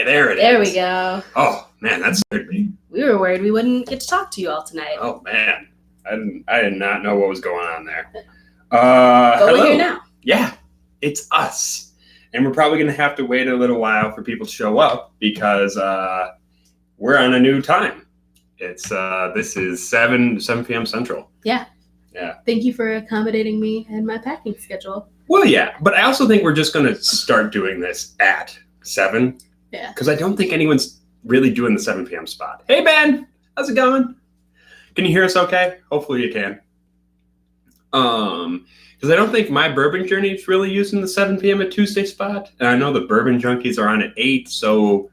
there it is. There we go. Oh, man, that scared me. We were worried we wouldn't get to talk to you all tonight. Oh, man. I did not know what was going on there. But hello. we're here now. Yeah, it's us. And we're probably going to have to wait a little while for people to show up because we're on a new time. It's this is 7 p.m. Central. Yeah. Yeah. Thank you for accommodating me and my packing schedule. Well, yeah, but I also think we're just going to start doing this at 7. Yeah. Because I don't think anyone's really doing the 7 p.m. spot. Hey, Ben, how's it going? Can you hear us okay? Hopefully you can. Because I don't think my bourbon journey is really using the 7 p.m. at Tuesday spot. And I know the bourbon junkies are on at 8, so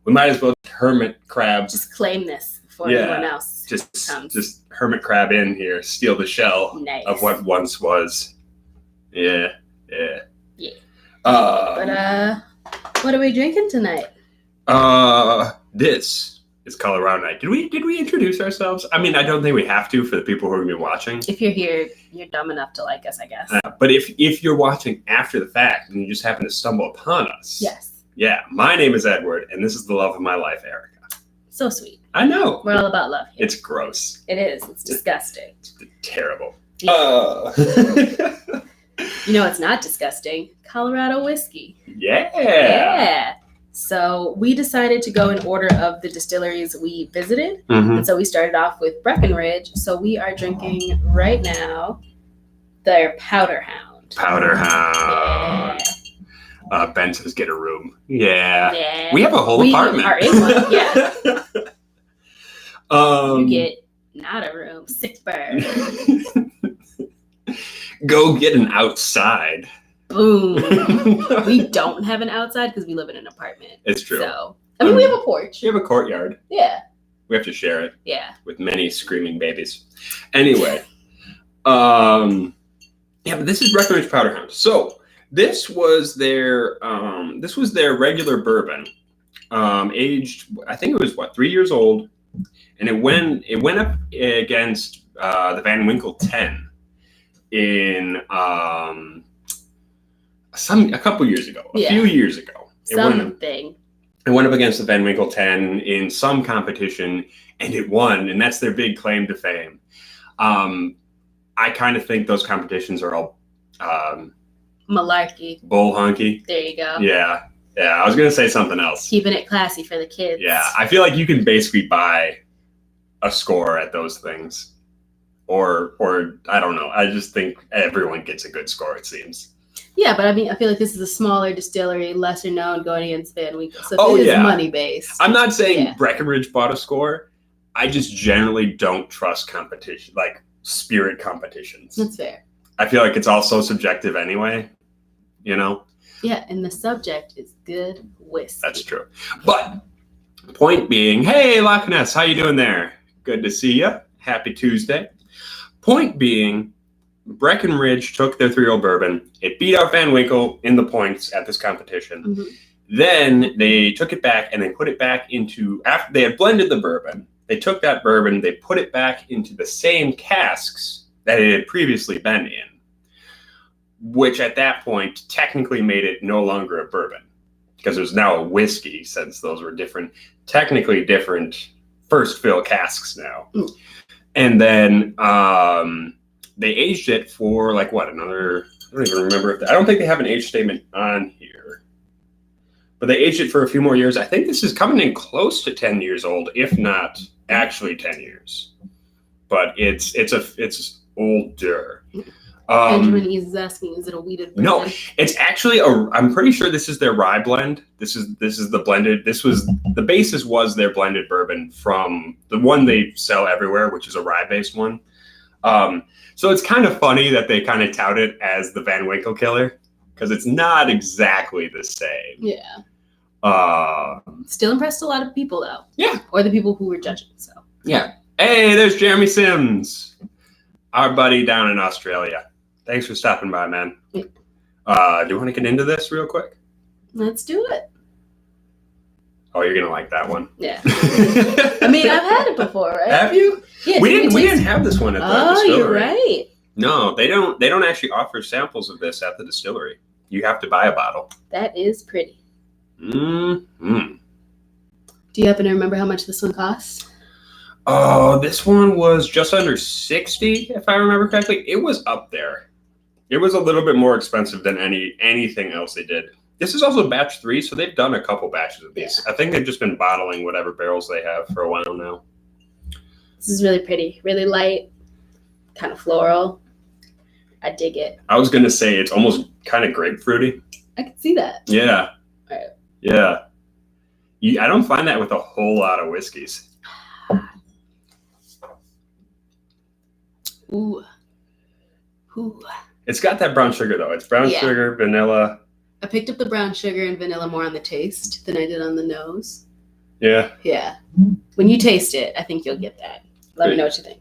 we might as well hermit crab. Just claim this before anyone else comes. Just hermit crab in here, steal the shell of what once was. Yeah. But what are we drinking tonight? This is Colorado Night. Did we introduce ourselves? I mean, I don't think we have to for the people who are going to be watching. If you're here, you're dumb enough to like us, I guess. But if you're watching after the fact and you just happen to stumble upon us. Yes. Yeah, my name is Edward, and this is the love of my life, Erica. So sweet. I know. We're all about love here. It's gross. It is. It's disgusting. It's terrible. Yeah. You know what's not disgusting? Colorado whiskey. Yeah. So we decided to go in order of the distilleries we visited. Mm-hmm. And so we started off with Breckenridge. So we are drinking right now their Powder Hound. Powder Hound. Yeah. Ben says get a room. Yeah. We We have a whole apartment. We are in one, yeah. You get not a room, sick bird. Go get an outside. Boom. We don't have an outside because we live in an apartment. It's true. So, I mean, we have a porch. We have a courtyard. Yeah. We have to share it. Yeah. With many screaming babies. Anyway. Yeah, but this is Breckenridge Powder Hound. So this was their regular bourbon. Aged, I think it was 3 years old. And it went up against the Van Winkle 10 in a couple years ago, a few years ago. It went up against the Van Winkle 10 in some competition, and it won, and that's their big claim to fame. I kind of think those competitions are all malarkey. Bull honky. There you go. Yeah. I was going to say something else. Keeping it classy for the kids. Yeah, I feel like you can basically buy a score at those things. Or I don't know. I just think everyone gets a good score, it seems. Yeah, but I mean, I feel like this is a smaller distillery, lesser known, going against Van Winkle. So it is money based. I'm not saying Breckenridge bought a score. I just generally don't trust competition, like spirit competitions. That's fair. I feel like it's all so subjective anyway, you know? Yeah, and the subject is good whiskey. That's true. But point being, hey, Loch Ness, how you doing there? Good to see you. Happy Tuesday. Point being, Breckenridge took their 3-year-old bourbon. It beat out Van Winkle in the points at this competition. Mm-hmm. Then they took it back and they put it back into, after they had blended the bourbon, they took that bourbon, they put it back into the same casks that it had previously been in, which at that point technically made it no longer a bourbon because it was now a whiskey since those were technically different first fill casks now. Mm. And then they aged it for I don't even remember. I don't think they have an age statement on here. But they aged it for a few more years. I think this is coming in close to 10 years old, if not actually 10 years. But it's older. Benjamin is asking, is it a wheated bourbon? No, it's actually I'm pretty sure this is their rye blend. This is the blended. The basis was their blended bourbon from the one they sell everywhere, which is a rye based one. So it's kind of funny that they kind of tout it as the Van Winkle killer because it's not exactly the same. Yeah. Still impressed a lot of people though. Yeah. Or the people who were judging. So. Yeah. Hey, there's Jeremy Sims, our buddy down in Australia. Thanks for stopping by, man. Do you want to get into this real quick? Let's do it. Oh, you're going to like that one. Yeah. I mean, I've had it before, right? Have you? Yeah. We didn't have this one at the distillery. Oh, you're right. No, they don't actually offer samples of this at the distillery. You have to buy a bottle. That is pretty. Mm-hmm. Do you happen to remember how much this one costs? Oh, this one was just under 60, if I remember correctly. It was up there. It was a little bit more expensive than anything else they did. This is also batch 3, so they've done a couple batches of these. I think they've just been bottling whatever barrels they have for a while now. This is really pretty, really light, kind of floral. I dig it. I was going to say it's almost kind of grapefruity. I can see that. Yeah. Right. Yeah. I don't find that with a whole lot of whiskeys. Ooh. Ooh. It's got that brown sugar, though. It's brown sugar, vanilla. I picked up the brown sugar and vanilla more on the taste than I did on the nose. Yeah. Yeah. When you taste it, I think you'll get that. Let me know what you think.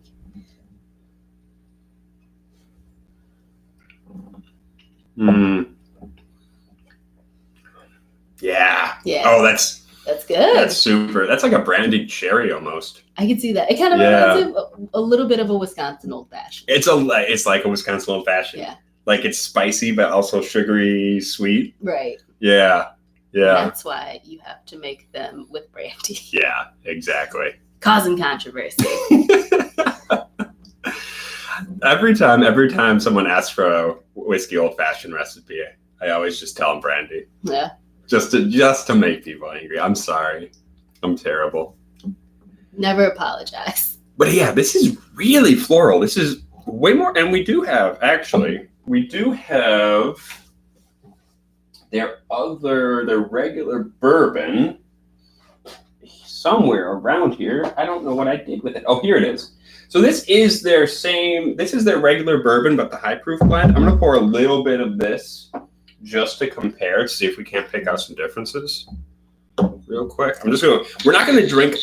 Yeah. Yeah. Oh, that's good. That's super. That's like a brandied cherry almost. I can see that. It kind of reminds me of a little bit of a Wisconsin old fashioned. It's like a Wisconsin old fashioned. Yeah. Like it's spicy but also sugary sweet. Right. Yeah. Yeah. That's why you have to make them with brandy. Yeah, exactly. Causing controversy. Every time someone asks for a whiskey old fashioned recipe, I always just tell them brandy. Yeah. Just to make people angry. I'm sorry. I'm terrible. Never apologize. But yeah, this is really floral. This is way more, and we do have their regular bourbon somewhere around here. I don't know what I did with it. Oh, here it is. So this is their regular bourbon, but the high proof blend. I'm gonna pour a little bit of this just to compare to see if we can't pick out some differences real quick. We're not gonna drink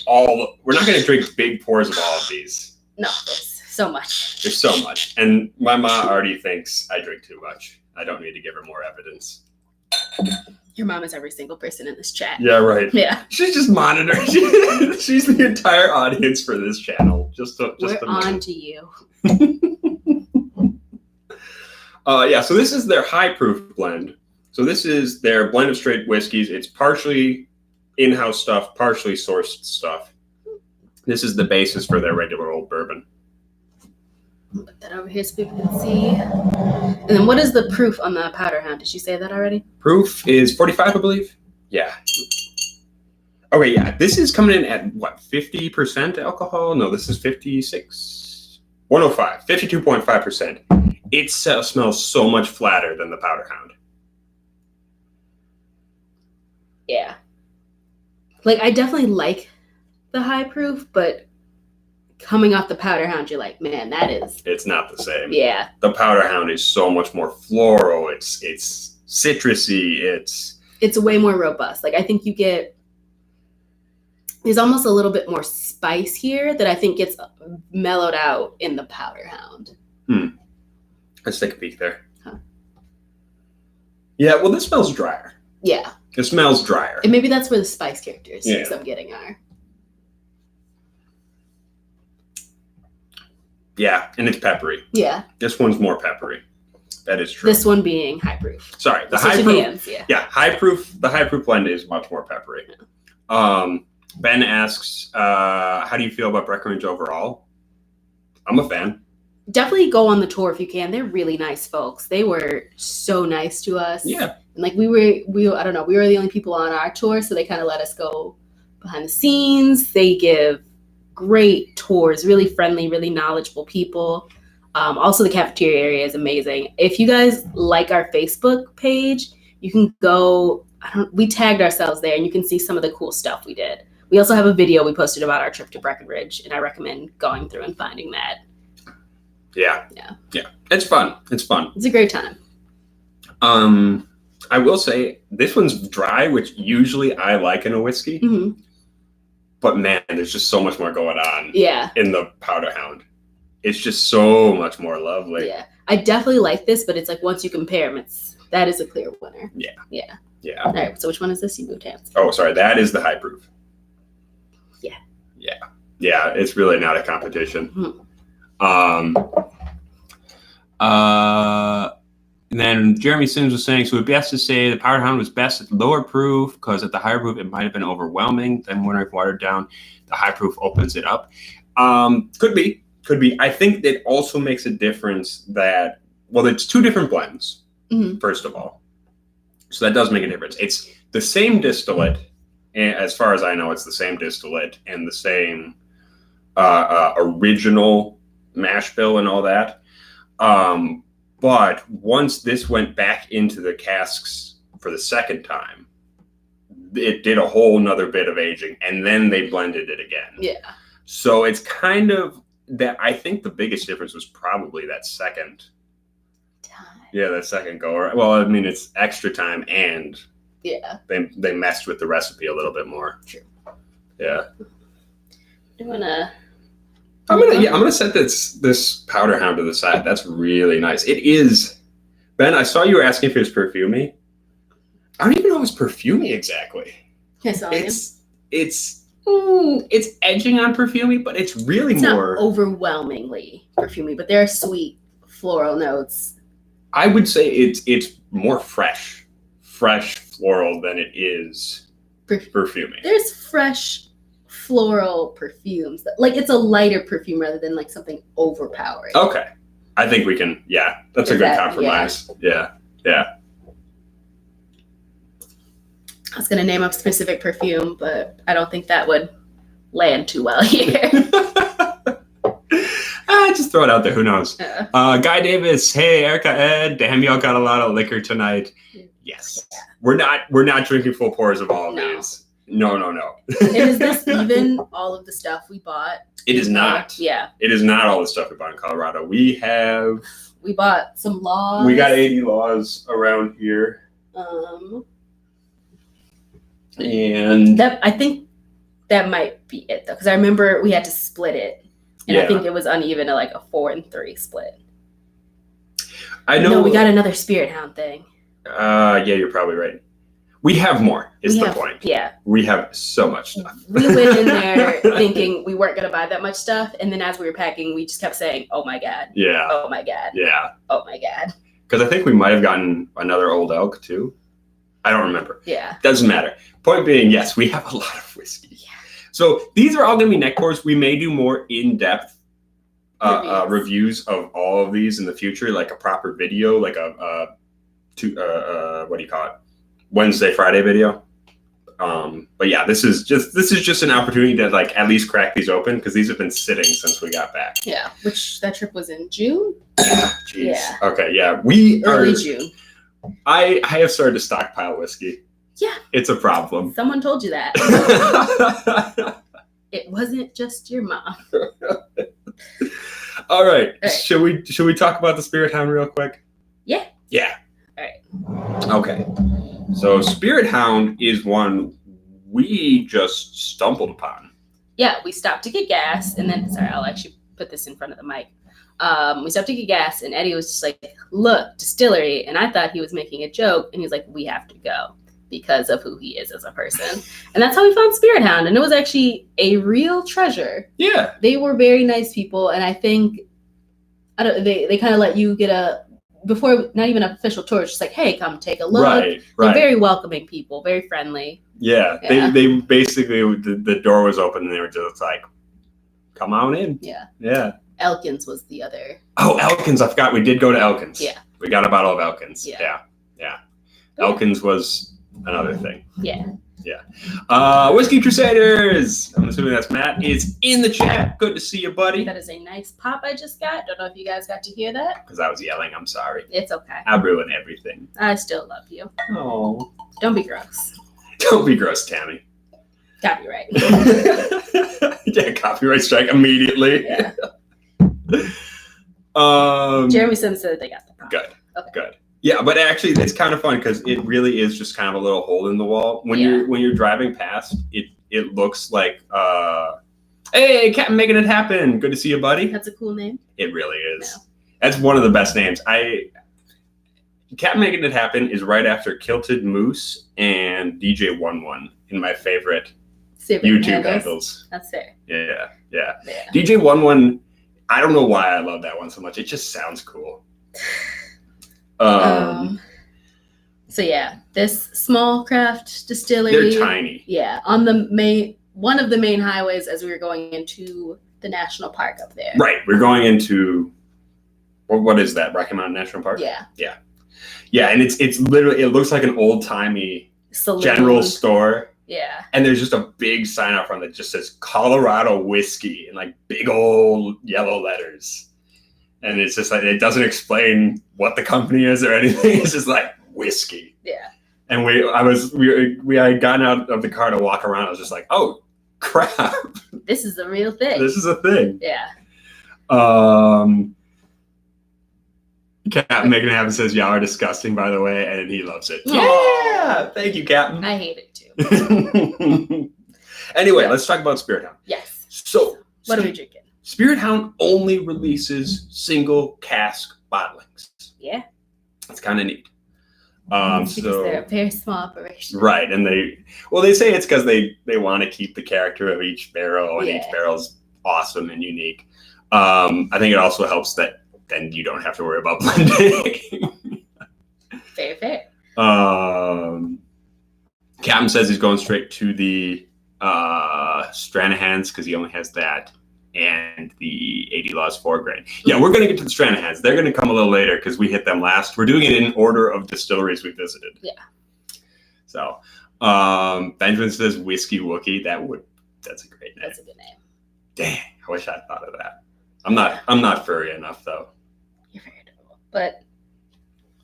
big pours of all of these. No, there's so much. There's so much. And my mom already thinks I drink too much. I don't need to give her more evidence. Your mom is every single person in this chat. Yeah, right. Yeah. She's just monitoring. She's the entire audience for this channel. We're on to you. Yeah, so this is their high proof blend. So this is their blend of straight whiskeys. It's partially in-house stuff, partially sourced stuff. This is the basis for their regular old bourbon. I'll put that over here so people can see. And then what is the proof on the Powder Hound? Did you say that already? Proof is 45, I believe. Yeah. Okay, yeah. This is coming in at, what, 50% alcohol? No, this is 56. 105. 52.5%. It smells so much flatter than the Powder Hound. Yeah. Like, I definitely like the high proof, but coming off the Powder Hound, you're like, man, that is... It's not the same. Yeah. The Powder Hound is so much more floral. It's citrusy. It's way more robust. Like, I think you get... There's almost a little bit more spice here that I think gets mellowed out in the Powder Hound. Let's take a peek there. Huh. Yeah, well, this smells drier. Yeah. It smells drier. And maybe that's where the spice characteristics I'm getting are. Yeah, and it's peppery. Yeah. This one's more peppery. That is true. This one being high proof. Sorry, the high proof. High proof. The high proof blend is much more peppery. Yeah. Ben asks, "How do you feel about Breckenridge overall?" I'm a fan. Definitely go on the tour if you can. They're really nice folks. They were so nice to us. Yeah. And like we I don't know, we were the only people on our tour, so they kind of let us go behind the scenes. They give great tours, really friendly, really knowledgeable people. Also, the cafeteria area is amazing. If you guys like our Facebook page, you can go. We tagged ourselves there, and you can see some of the cool stuff we did. We also have a video we posted about our trip to Breckenridge, and I recommend going through and finding that. Yeah. It's fun. It's a great time. I will say this one's dry, which usually I like in a whiskey. Mm-hmm. But man, there's just so much more going on. Yeah. In the Powder Hound, it's just so much more lovely. Yeah, I definitely like this, but it's like once you compare them, that is a clear winner. Yeah. All right. So which one is this? You moved hands. Oh, sorry. That is the high proof. Yeah. Yeah. It's really not a competition. Mm-hmm. And then Jeremy Sims was saying, so it'd be best to say the Powder Hound was best at lower proof because at the higher proof, it might have been overwhelming. Then when I've watered down, the high proof opens it up. Could be. I think that also makes a difference that, well, it's two different blends, first of all. So that does make a difference. It's the same distillate. And as far as I know, it's the same distillate and the same original mash bill and all that. But once this went back into the casks for the second time, it did a whole nother bit of aging, and then they blended it again. Yeah. So it's kind of that. I think the biggest difference was probably that second time. Yeah, that second go. Well, I mean, it's extra time, and they messed with the recipe a little bit more. True. Yeah. I'm gonna set this Powder Hound to the side. That's really nice. It is. Ben, I saw you were asking if it was perfumey. I don't even know if it's perfumey exactly. It's edging on perfumey, but it's really it's more not overwhelmingly perfumey, but there are sweet floral notes. I would say it's more fresh floral than it is perfumey. There's fresh floral perfumes. Like it's a lighter perfume rather than like something overpowering. Okay. I think we can, that's a good compromise. Yeah. I was going to name a specific perfume, but I don't think that would land too well here. Just throw it out there. Who knows? Guy Davis. Hey, Erica, Ed. Damn, y'all got a lot of liquor tonight. Yes. We're not drinking full pours of all of these. No. Is this even all of the stuff we bought? It is not. Yeah. It is not all the stuff we bought in Colorado. We bought some laws. We got 80 laws around here. And I think that might be it though, because I remember we had to split it, and I think it was uneven to like a 4 and 3 split. I know. No, we got another Spirit Hound thing. Yeah, you're probably right. We have more, is the point. Yeah. We have so much stuff. We went in there thinking we weren't going to buy that much stuff. And then as we were packing, we just kept saying, oh my God. Yeah. Oh my God. Yeah. Oh my God. Because I think we might have gotten another Old Elk too. I don't remember. Yeah. Doesn't matter. Point being, yes, we have a lot of whiskey. Yeah. So these are all going to be neck pours. We may do more in-depth reviews of all of these in the future, like a proper video, like what do you call it? Wednesday, Friday video. But yeah, this is just an opportunity to like at least crack these open because these have been sitting since we got back. Yeah, which that trip was in June. Jeez. Yeah. Okay. Yeah, early June. I have started to stockpile whiskey. Yeah. It's a problem. Someone told you that. It wasn't just your mom. All right. Should we talk about the Spirit Hound real quick? Yeah. Yeah. All right. Okay. So Spirit Hound is one we just stumbled upon. Yeah, we stopped to get gas, and then I'll actually put this in front of the mic. We stopped to get gas, and Eddie was just like, "Look, distillery," and I thought he was making a joke, and he was like, "We have to go because of who he is as a person," and that's how we found Spirit Hound, and it was actually a real treasure. Yeah, they were very nice people, and I think they kind of let you get before not even an official tour, it's just like, hey, come take a look. Right. They're very welcoming people, very friendly. Yeah. They basically, the door was open and they were just like, come on in. Yeah. Elkins was the other. Oh, Elkins. I forgot we did go to Elkins. Yeah. We got a bottle of Elkins. Yeah. Elkins was another thing. Yeah. Whiskey Crusaders. I'm assuming that's Matt. Is in the chat. Good to see you, buddy. That is a nice pop I just got. Don't know if you guys got to hear that. Because I was yelling. I'm sorry. It's okay. I ruined everything. I still love you. Oh. Don't be gross. Don't be gross, Tammy. Copyright. Yeah, copyright strike immediately. Yeah. Jeremy Sims said they got the pop. Good. Okay. Good. Yeah, but actually, it's kind of fun because it really is just kind of a little hole in the wall. When you're driving past, it looks like, hey, Captain Making It Happen. Good to see you, buddy. That's a cool name. It really is. No. That's one of the best names. Captain Making It Happen is right after Kilted Moose and DJ 11 in my favorite YouTube handles. That's fair. Yeah. DJ 11. I don't know why I love that one so much. It just sounds cool. So yeah, this small craft distillery. They're tiny. Yeah, on one of the main highways as we were going into the national park up there. Right, we're going into what is that? Rocky Mountain National Park. Yeah. Yeah, and it's literally, it looks like an old timey general store. Yeah. And there's just a big sign out front that just says Colorado whiskey in like big old yellow letters. And it's just like, it doesn't explain what the company is or anything. It's just like whiskey. Yeah. And we had gotten out of the car to walk around. I was just like, oh crap. This is a real thing. This is a thing. Yeah. Captain Making It Happen says y'all are disgusting, by the way, and he loves it. Aww. Yeah, thank you, Captain. I hate it too. Anyway, let's talk about Spirit Hound. Yes. So, what are we drinking? Spirit Hound only releases single cask bottlings. Yeah. That's kind of neat. Because they're a very small operation. Right, and they say it's because they want to keep the character of each barrel, and each barrel's awesome and unique. I think it also helps that then you don't have to worry about blending. Fair. Captain says he's going straight to the Stranahans because he only has that and the 80 Laws 4 grain. Yeah, we're going to get to the Stranahans. They're going to come a little later because we hit them last. We're doing it in order of distilleries we visited. Yeah. So Benjamin says Whiskey Wookie. That's a great name. That's a good name. Dang, I wish I thought of that. I'm not furry enough though. You're very adorable. But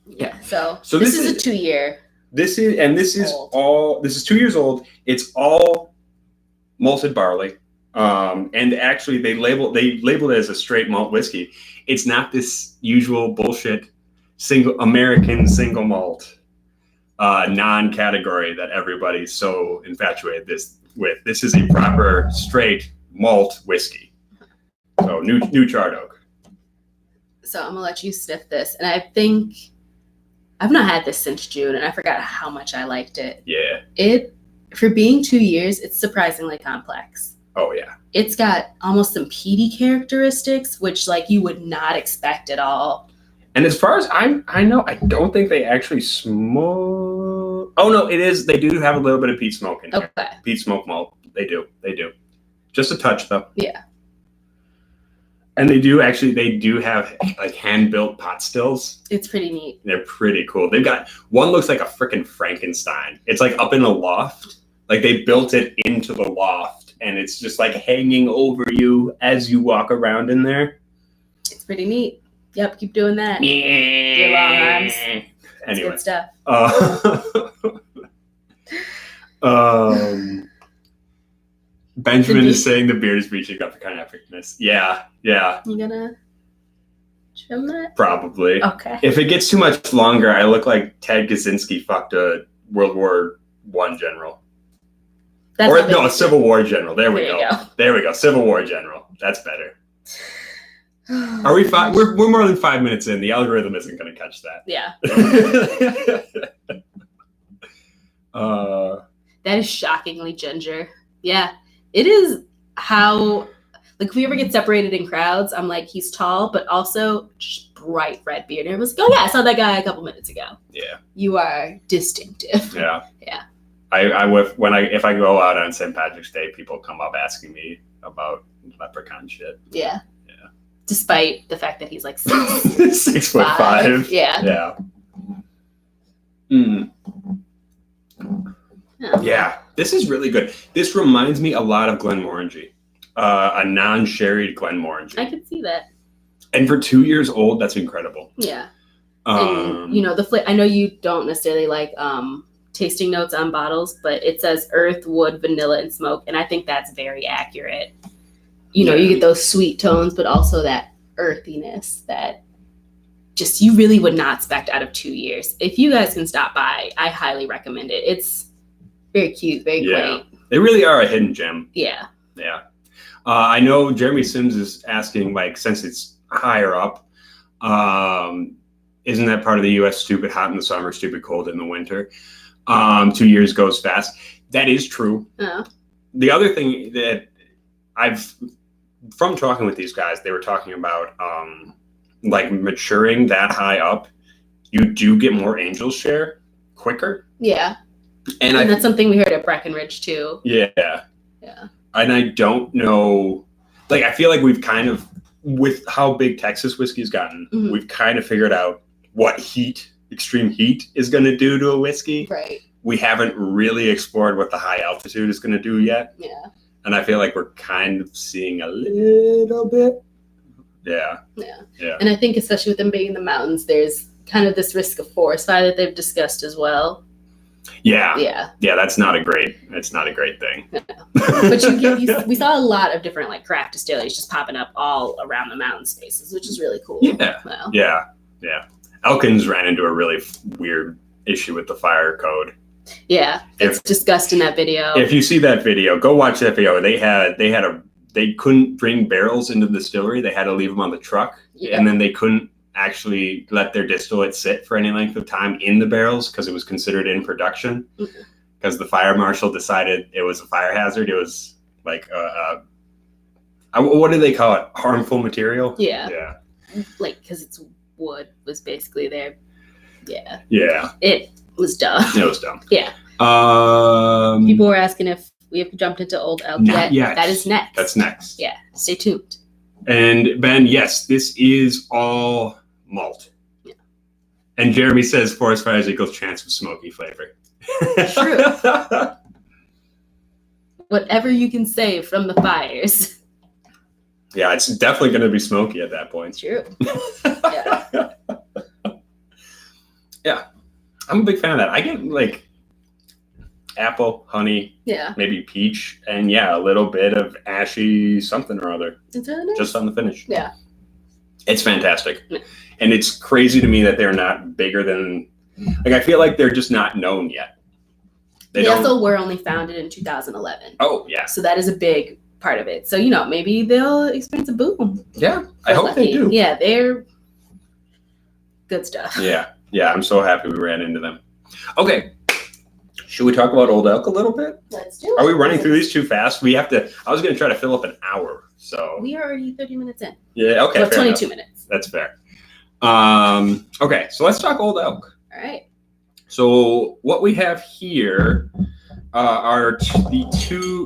yeah, so this is a 2-year. This is 2 years old. It's all malted barley. And actually they labeled it as a straight malt whiskey. It's not this usual bullshit American single malt non-category that everybody's so infatuated with. This is a proper straight malt whiskey. So new charred oak. So I'm gonna let you sniff this, and I think I've not had this since June, and I forgot how much I liked it. Yeah. For being 2 years, it's surprisingly complex. Oh yeah. It's got almost some peaty characteristics, which like you would not expect at all. And as far as I know, I don't think they actually smoke. Oh no, it is. They do have a little bit of peat smoke in here. Okay. Peat smoke malt. They do. Just a touch though. Yeah. And they do have like hand-built pot stills. It's pretty neat. They're pretty cool. They've got one looks like a freaking Frankenstein. It's like up in a loft. Like they built it into the loft and it's just like hanging over you as you walk around in there. It's pretty neat. Yep, keep doing that. Your long arms. That's Anyway. good stuff. Benjamin is saying the beard is reaching up to kind of epicness. Yeah. You gonna trim that? Probably. Okay. If it gets too much longer, I look like Ted Kaczynski fucked a World War I general. A Civil War general. There we go. There we go. Civil War general. That's better. Are we fine? We're more than 5 minutes in. The algorithm isn't going to catch that. Yeah. That is shockingly ginger. Yeah. It is how, like, if we ever get separated in crowds, I'm like, he's tall, but also just bright red beard. And I was like, oh yeah, I saw that guy a couple minutes ago. Yeah. You are distinctive. Yeah. Yeah. If I go out on St. Patrick's Day, people come up asking me about leprechaun shit. Yeah. Despite the fact that he's like 6'5". Yeah. Yeah. This is really good. This reminds me a lot of Glenmorangie, a non-sherried Glenmorangie. I could see that. And for 2 years old, that's incredible. Yeah. And, I know you don't necessarily like tasting notes on bottles, but it says earth, wood, vanilla, and smoke. And I think that's very accurate. You get those sweet tones, but also that earthiness that just you really would not expect out of 2 years. If you guys can stop by, I highly recommend it. It's very cute, very quaint. They really are a hidden gem. Yeah. Yeah. I know Jeremy Sims is asking, like, since it's higher up, isn't that part of the U.S. stupid hot in the summer, stupid cold in the winter? 2 years goes fast. That is true. The other thing that from talking with these guys, they were talking about like maturing that high up you do get more angel share quicker. Yeah. And that's something we heard at Breckenridge too. Yeah. Yeah. And I don't know, like, I feel like we've kind of, with how big Texas whiskey's gotten, we've kind of figured out what extreme heat is going to do to a whiskey. Right. We haven't really explored what the high altitude is going to do yet. Yeah. And I feel like we're kind of seeing a little bit. Yeah. And I think especially with them being in the mountains, there's kind of this risk of forest fire that they've discussed as well. Yeah. That's not a great thing. But we saw a lot of different like craft distilleries just popping up all around the mountain spaces, which is really cool. Yeah. Elkins ran into a really weird issue with the fire code. Yeah, it's discussed in that video. If you see that video, go watch that video. They couldn't bring barrels into the distillery. They had to leave them on the truck, and then they couldn't actually let their distillate sit for any length of time in the barrels because it was considered in production. Because the fire marshal decided it was a fire hazard. It was like what do they call it? Harmful material. Yeah. Like because it's wood was basically there. Yeah. It was dumb. It was dumb. Yeah. People were asking if we have jumped into Old Elk yet. That is next. That's next. Yeah. Stay tuned. And Ben, yes, this is all malt. Yeah. And Jeremy says forest fires equals chance of smoky flavor. True. Whatever you can save from the fires. Yeah, it's definitely going to be smoky at that point. True. Yeah. I'm a big fan of that. I get like apple, honey, maybe peach, and a little bit of ashy something or other. It's really nice. Just on the finish. Yeah. It's fantastic. Yeah. And it's crazy to me that they're not bigger than, like, I feel like they're just not known yet. They also were only founded in 2011. Oh, yeah. So that is a big part of it. So, maybe they'll experience a boom. Yeah, I hope they do. Yeah, they're good stuff. Yeah, I'm so happy we ran into them. Okay. Should we talk about Old Elk a little bit? Let's do it. Are we running through these too fast? I was going to try to fill up an hour, so. We are already 30 minutes in. Yeah, okay. Well, 22 minutes. That's fair. Okay, so let's talk Old Elk. All right. So what we have here are the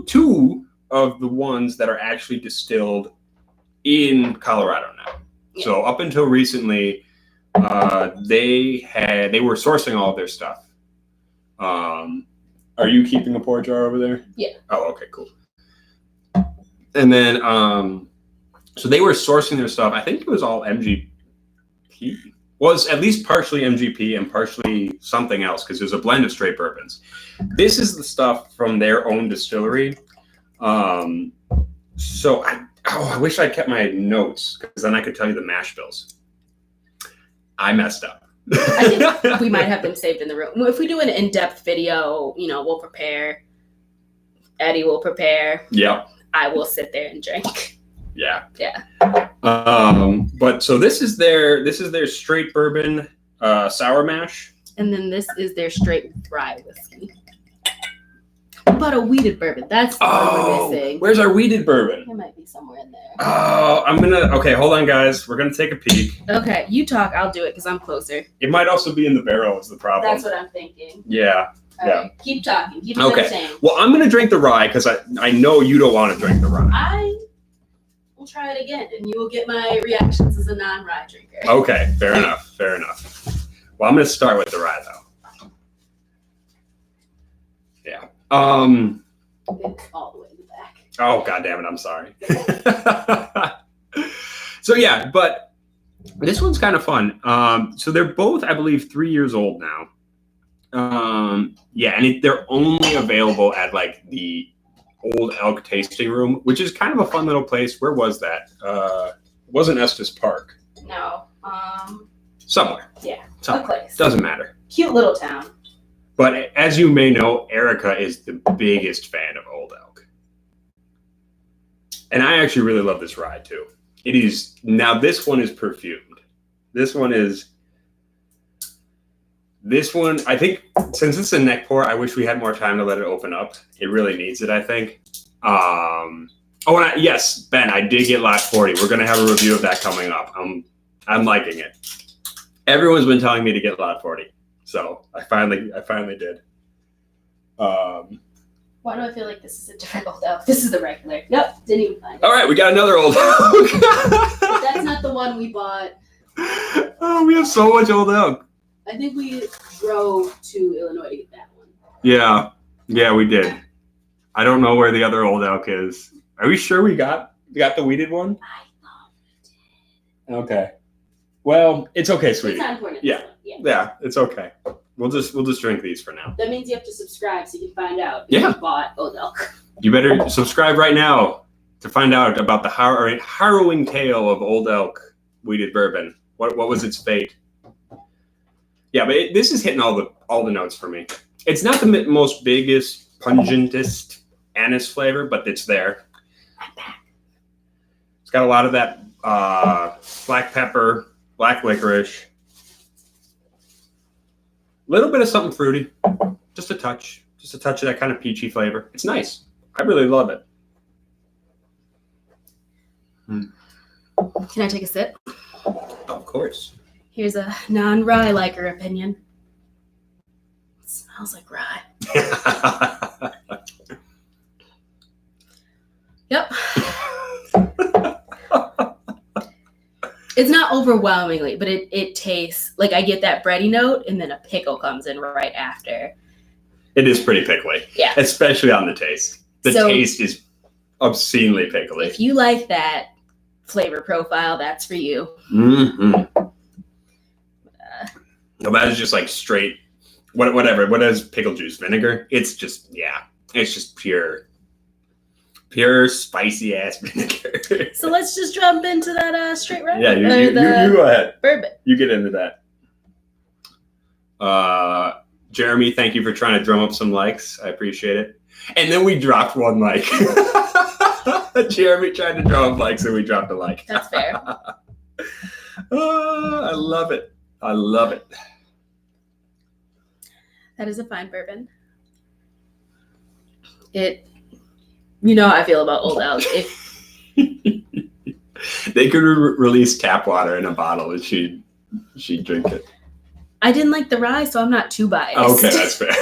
two of the ones that are actually distilled in Colorado now. Yeah. So up until recently, they were sourcing all of their stuff. Are you keeping a pour jar over there? Yeah. Oh, okay, cool. And then, so they were sourcing their stuff. I think it was all MGP. Was at least partially MGP and partially something else because there's a blend of straight bourbons. This is the stuff from their own distillery. So I wish I'd kept my notes because then I could tell you the mash bills. I messed up. I think we might have them saved in the room. If we do an in-depth video, we'll prepare. Eddie will prepare. Yep. I will sit there and drink. Yeah. Yeah. But so this is their straight bourbon sour mash. And then this is their straight rye whiskey. What about a wheated bourbon? That's the one we're missing. Where's our wheated bourbon? It might be somewhere in there. Oh, okay, hold on, guys. We're going to take a peek. Okay, you talk. I'll do it because I'm closer. It might also be in the barrel is the problem. That's what I'm thinking. Yeah. All right, keep talking. Keep saying. Well, I'm going to drink the rye because I know you don't want to drink the rye. I will try it again, and you will get my reactions as a non-rye drinker. Okay, fair enough. Well, I'm going to start with the rye, though. Yeah. It's all the way in the back. Oh, God damn it. I'm sorry. So, yeah, but this one's kind of fun. So they're both, I believe, 3 years old now. And they're only available at, like, the Old Elk Tasting Room, which is kind of a fun little place. Where was that? It wasn't Estes Park. No. Somewhere. Yeah. Somewhere. A place. Doesn't matter. Cute little town. But as you may know, Erica is the biggest fan of Old Elk. And I actually really love this rye, too. It is, now this one is perfumed. This one, I think, since it's a neck pour, I wish we had more time to let it open up. It really needs it, I think. Yes, Ben, I did get Lot 40. We're going to have a review of that coming up. I'm liking it. Everyone's been telling me to get Lot 40, so I finally did. Why do I feel like this is a different old elk? This is the regular. Nope, didn't even find it. All right, we got another old elk. But that's not the one we bought. Oh, we have so much old elk. I think we drove to Illinois to get that one. Yeah, we did. I don't know where the other old elk is. Are we sure we got the weeded one? I thought we did. Okay. Well, it's okay, sweetie. It's not important. Yeah. Yeah, it's okay. We'll just drink these for now. That means you have to subscribe so you can find out if Yeah. you bought old elk. You better subscribe right now to find out about the harrowing tale of Old Elk weeded bourbon. What was its fate? Yeah, but this is hitting all the notes for me. It's not the most biggest, pungentest anise flavor, but it's there. It's got a lot of that black pepper, black licorice. A little bit of something fruity, just a touch of that kind of peachy flavor. It's nice. I really love it. Can I take a sip? Of course. Here's a non-rye liker opinion. It smells like rye. Yep. It's not overwhelmingly, but it tastes like I get that bready note and then a pickle comes in right after. It is pretty pickly. Yeah. Especially on the taste. The So, taste is obscenely pickly. if you like that flavor profile, that's for you. Mm-hmm. No, that is just like straight, whatever. What is pickle juice? Vinegar? It's just pure spicy ass vinegar. So let's just jump into that straight rye. Yeah, you go ahead. Bourbon. You get into that. Jeremy, thank you for trying to drum up some likes. I appreciate it. And then we dropped one like. Jeremy tried to drum up likes and we dropped a like. That's fair. I love it. I love it. That is a fine bourbon. How I feel about Old Elk. They could release tap water in a bottle and she'd drink it. I didn't like the rye, so I'm not too biased. Okay, that's fair.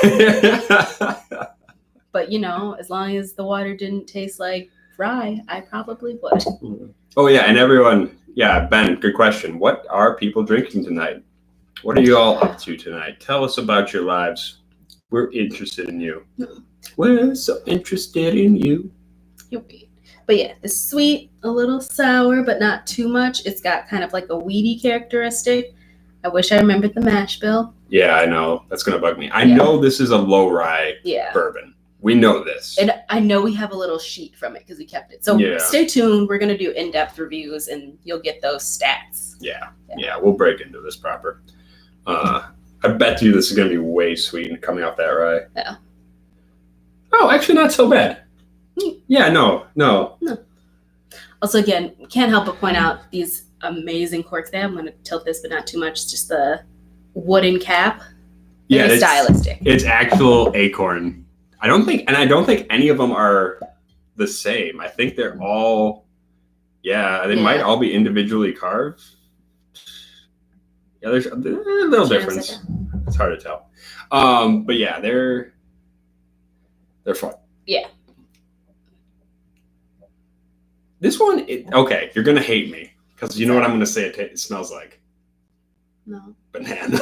But as long as the water didn't taste like rye, I probably would. Oh yeah, and everyone, Ben, good question. What are people drinking tonight? What are you all up to tonight? Tell us about your lives. We're interested in you. We're so interested in you. But yeah, it's sweet, a little sour, but not too much. It's got kind of like a weedy characteristic. I wish I remembered the mash bill. Yeah, I know. That's going to bug me. I know this is a low rye bourbon. We know this. And I know we have a little sheet from it because we kept it. So stay tuned. We're going to do in-depth reviews and you'll get those stats. Yeah, we'll break into this proper. I bet you this is going to be way sweet and coming off that rye. Yeah. Oh, actually not so bad. Yeah, no. Also, again, can't help but point out these amazing corks they have. I'm going to tilt this, but not too much. Just the wooden cap. Very stylistic. It's actual acorn. I don't think any of them are the same. I think they're all, they might all be individually carved. Yeah, there's a little difference. It's hard to tell. But yeah, they're fun. Yeah. This one, okay, you're gonna hate me because you know what I'm gonna say. It smells like. No. Banana.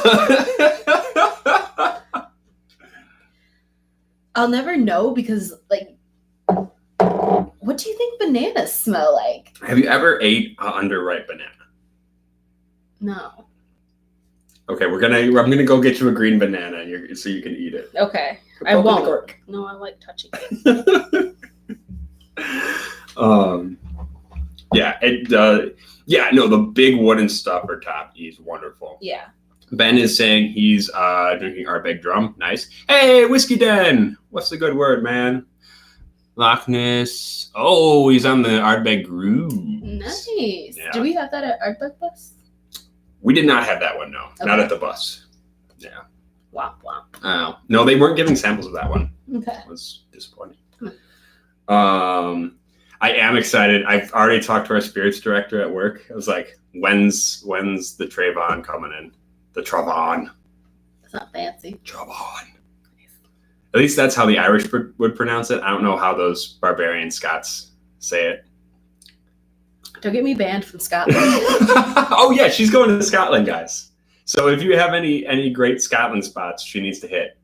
I'll never know because, what do you think bananas smell like? Have you ever ate an underripe banana? No. Okay, I'm gonna go get you a green banana so you can eat it. Okay, I won't. No, I like touching it. The big wooden stuffer top is wonderful. Yeah. Ben is saying he's drinking Ardbeg Drum. Nice. Hey, Whiskey Den. What's the good word, man? Loch Ness. Oh, he's on the Ardbeg Grooves. Nice. Yeah. Do we have that at Ardbeg Bus? We did not have that one, no. Okay. Not at the bus. Yeah. Womp womp. Oh. No, they weren't giving samples of that one. Okay. That was disappointing. I am excited. I've already talked to our spirits director at work. I was like, when's the Trayvon coming in? The Travon. It's not fancy. Travon. At least that's how the Irish would pronounce it. I don't know how those barbarian Scots say it. Don't get me banned from Scotland. Oh yeah, she's going to Scotland, guys. So if you have any great Scotland spots, she needs to hit.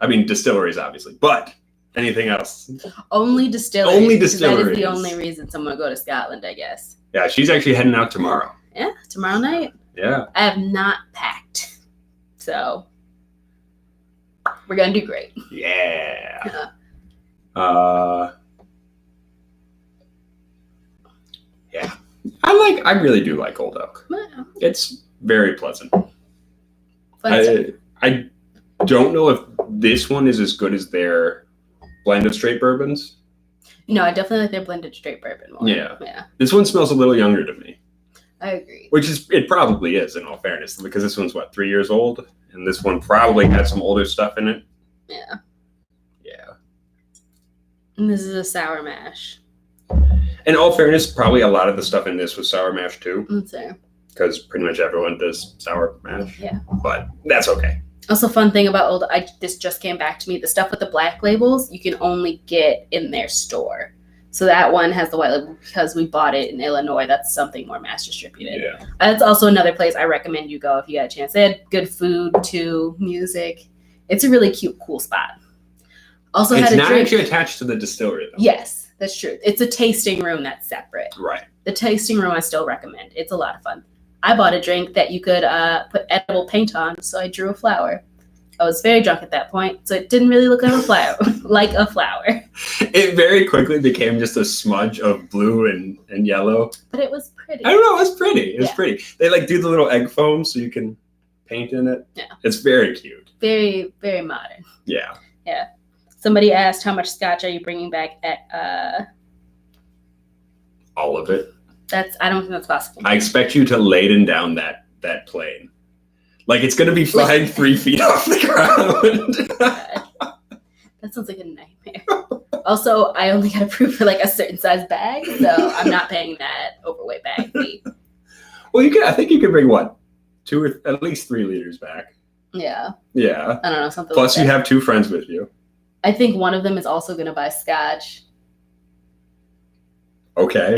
I mean, distilleries, obviously, but anything else? Only distilleries. Only That is distilleries. the only reason someone would go to Scotland, I guess. Yeah, she's actually heading out tomorrow. Yeah, tomorrow night. Yeah. I have not packed, so we're gonna do great. Yeah. Yeah. I really do like Old Oak. Well, It's very pleasant. fun stuff. I don't know if this one is as good as their blend of straight bourbons. No, I definitely like their blended straight bourbon more. Yeah. Yeah, This one smells a little younger to me, I agree. which is it probably is in all fairness, because this one's 3 years old, and this one probably had some older stuff in it. Yeah. Yeah. And this is a sour mash. In all fairness, probably a lot of the stuff in this was sour mash too, Let's see. because pretty much everyone does sour mash. Yeah. But that's okay. Also, fun thing about this just came back to me. The stuff with the black labels, you can only get in their store. So that one has the white label because we bought it in Illinois. That's something more mass distributed. Yeah. That's also another place I recommend you go if you get a chance. They had good food too, music. It's a really cute, cool spot. Also It's had a not drink. actually attached to the distillery, though. Yes, that's true. It's a tasting room that's separate. Right. The tasting room I still recommend. It's a lot of fun. I bought a drink that you could put edible paint on, so I drew a flower. I was very drunk at that point, so it didn't really look like a flower. Like a flower. It very quickly became just a smudge of blue and yellow. But it was pretty. I don't know. It's pretty. It's Yeah. pretty. They do the little egg foam so you can paint in it. Yeah. It's very cute. Very, very modern. Yeah. Somebody asked, how much scotch are you bringing back at... All of it. I don't think that's possible. I expect you to laden down that plane. Like it's going to be flying 3 feet off the ground. God. That sounds like a nightmare. Also, I only got approved for like a certain size bag, so I'm not paying that overweight bag fee. Well, I think you could bring what? 2 or at least 3 liters back. Yeah. Yeah. I don't know, something Plus like you that. have 2 friends with you. I think one of them is also going to buy scotch. Okay.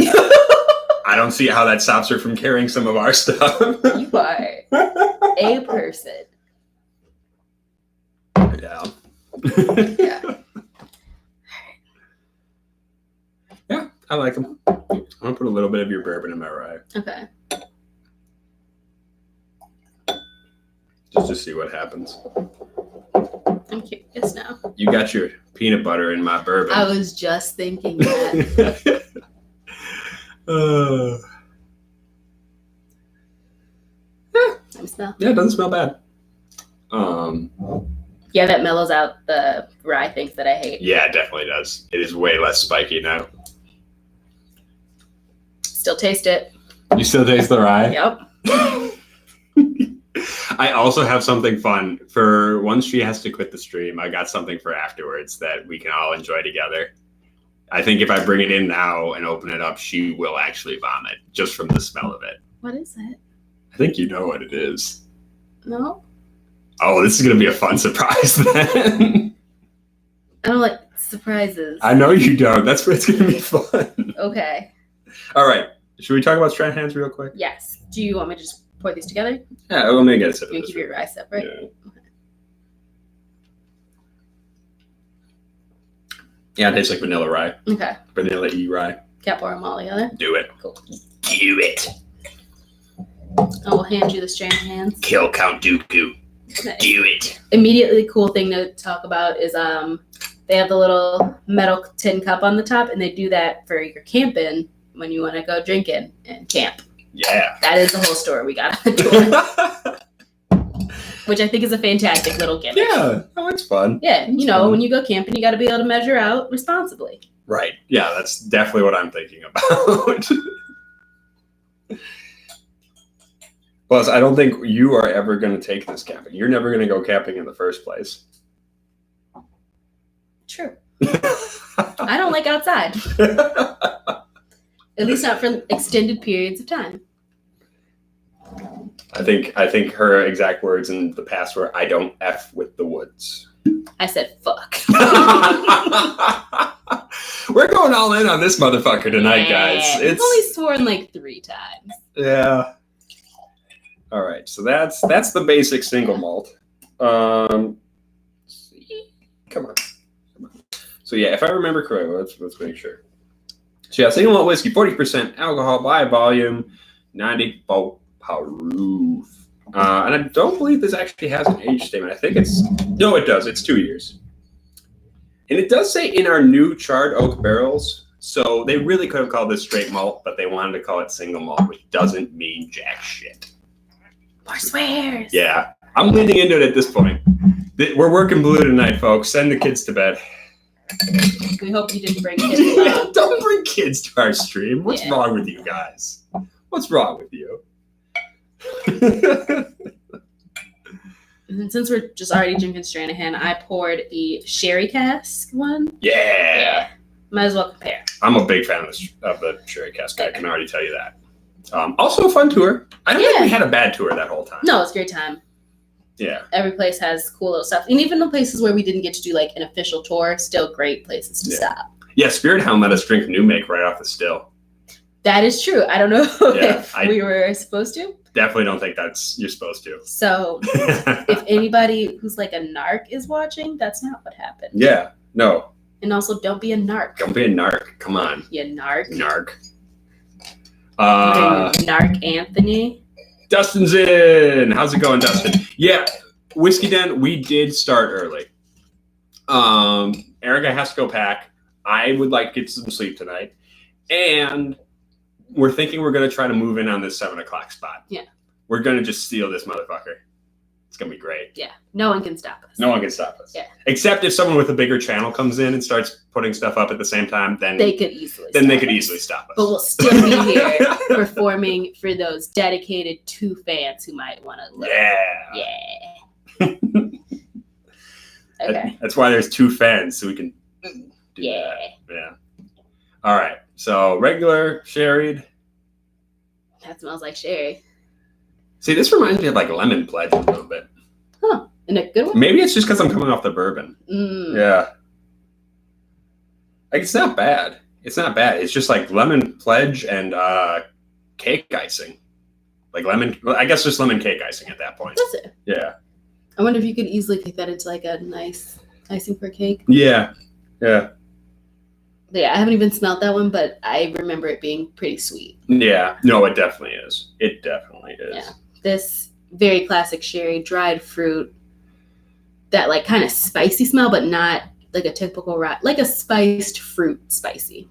I don't see how that stops her from carrying some of our stuff. You are a person. Yeah. Yeah. Yeah, I like them. I'm gonna put a little bit of your bourbon in my rye, Okay. just to see what happens. I'm curious now. You got your peanut butter in my bourbon. I was just thinking that. Let me smell. Yeah, it doesn't smell bad. Yeah, that mellows out the rye things that I hate. Yeah, it definitely does. It is way less spiky now. Still taste it. You still taste the rye? Yep. I also have something fun for once she has to quit the stream. I got something for afterwards that we can all enjoy together. I think if I bring it in now and open it up, she will actually vomit just from the smell of it. What is it? I think you know what it is. No? Oh, this is going to be a fun surprise then. I don't like surprises. I know you don't. That's where it's going to be fun. Okay. All right. Should we talk about Stranahan's real quick? Yes. Do you want me to just pour these together? Yeah, let me get a sip of You this. keep your rye separate? Yeah. Yeah, it tastes like vanilla rye. Okay. Vanilla-y rye. Can't pour them all together? Do it. Cool. Do it. I will hand you the Stranahan's. Kill Count Dooku. Okay. Do it. Immediately cool thing to talk about is they have the little metal tin cup on the top, and they do that for your camping when you want to go drinking and camp. Yeah. That is the whole story we got on the door, which I think is a fantastic little gimmick. Yeah. Oh, it's fun. Yeah, you know, fun. when you go camping, you got to be able to measure out responsibly. Right. Yeah, that's definitely what I'm thinking about. Plus, I don't think you are ever going to take this camping. You're never going to go camping in the first place. True. I don't like outside, at least not for extended periods of time. I think her exact words in the past were, "I don't F with the woods." I said, fuck. We're going all in on this motherfucker tonight, guys. I've only sworn like 3 times. Yeah. All right, so that's the basic single malt. Come on. So yeah, if I remember correctly, let's make sure. So yeah, single malt whiskey, 40% alcohol by volume, 94 proof. And I don't believe this actually has an age statement. I think it does. It's 2 years. And it does say in our new charred oak barrels. So they really could have called this straight malt, but they wanted to call it single malt, which doesn't mean jack shit. More swears. Yeah, I'm leaning into it at this point. We're working blue tonight, folks. Send the kids to bed. We hope you didn't bring kids along. Don't bring kids to our stream. What's wrong with you guys? What's wrong with you? And since we're just already drinking Stranahan, I poured the sherry cask one. Yeah. Might as well compare. I'm a big fan of the sherry cask. I can already tell you that. Also a fun tour. I don't think we had a bad tour that whole time. No, it's a great time. Yeah. Every place has cool little stuff. And even the places where we didn't get to do like an official tour, still great places to stop. Yeah, Spirit Hound let us drink New Make right off the still. That is true. I don't know if we were supposed to. Definitely don't think you're supposed to. So if anybody who's like a narc is watching, that's not what happened. Yeah, no. And also, don't be a narc. Don't be a narc. Come on. You narc. Narc. Narc Anthony. Dustin's in. How's it going, Dustin? Yeah, Whiskey Den, we did start early. Erica has to go pack. I would like to get some sleep tonight. And we're thinking we're going to try to move in on this 7 o'clock spot. Yeah. We're going to just steal this motherfucker. It's going to be great. Yeah. No one can stop us. No one can stop us. Yeah. Except if someone with a bigger channel comes in and starts putting stuff up at the same time, then they could easily stop us. But we'll still be here performing for those dedicated 2 fans who might want to look. Yeah. Okay. That's why there's 2 fans, so we can do that. Yeah. All right. So regular, sherried. That smells like sherry. See, this reminds me of like Lemon Pledge a little bit. Huh. In a good one? Maybe it's just because I'm coming off the bourbon. Yeah. Like, it's not bad. It's not bad. It's just like Lemon Pledge and cake icing. Like I guess just lemon cake icing at that point. That's it. Yeah. I wonder if you could easily take that into like a nice icing for cake. Yeah. Yeah. Yeah, I haven't even smelled that one, but I remember it being pretty sweet. Yeah. No, it definitely is. It definitely is. Yeah. This very classic sherry, dried fruit, that like kind of spicy smell, but not like a typical like a spiced fruit spicy.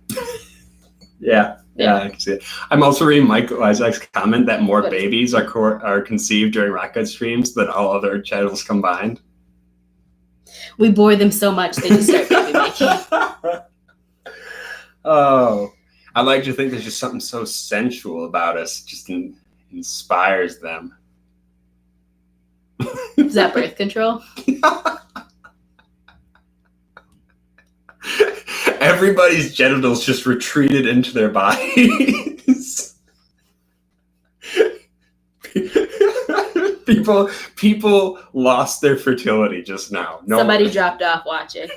Yeah. I can see it. I'm also reading Michael Isaac's comment that more babies are conceived during Rock Good streams than all other channels combined. We bore them so much they just start baby making. Oh, I like to think there's just something so sensual about us, just inspires them. Is that birth control? Everybody's genitals just retreated into their bodies. People lost their fertility just now. Somebody dropped off watching.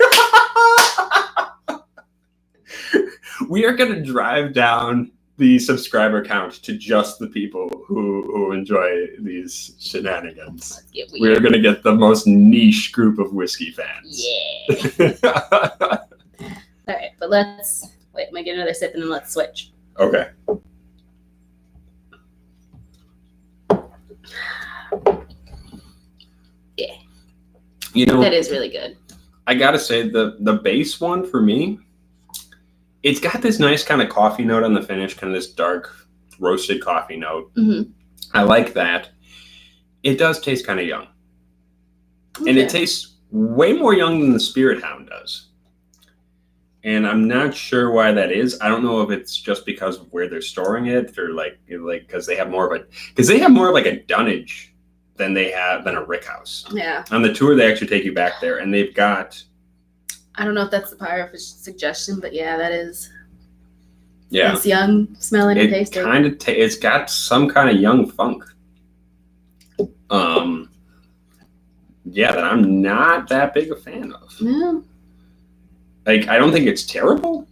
We are going to drive down the subscriber count to just the people who enjoy these shenanigans. We're going to get the most niche group of whiskey fans. Yeah. All right, but let's wait. I'm gonna get another sip and then let's switch. Okay. Yeah. You know, that is really good. I gotta say the base one for me, it's got this nice kind of coffee note on the finish, kind of this dark roasted coffee note. Mm-hmm. I like that. It does taste kind of young, and it tastes way more young than the Spirit Hound does. And I'm not sure why that is. I don't know if it's just because of where they're storing it, or like because they have more of like a dunnage than a rick house. Yeah. On the tour, they actually take you back there, and they've got. I don't know if that's the power of a suggestion, but yeah, that is. Yeah. It's young smelling and tasting. It's got some kind of young funk. That I'm not that big a fan of. No. Like, I don't think it's terrible,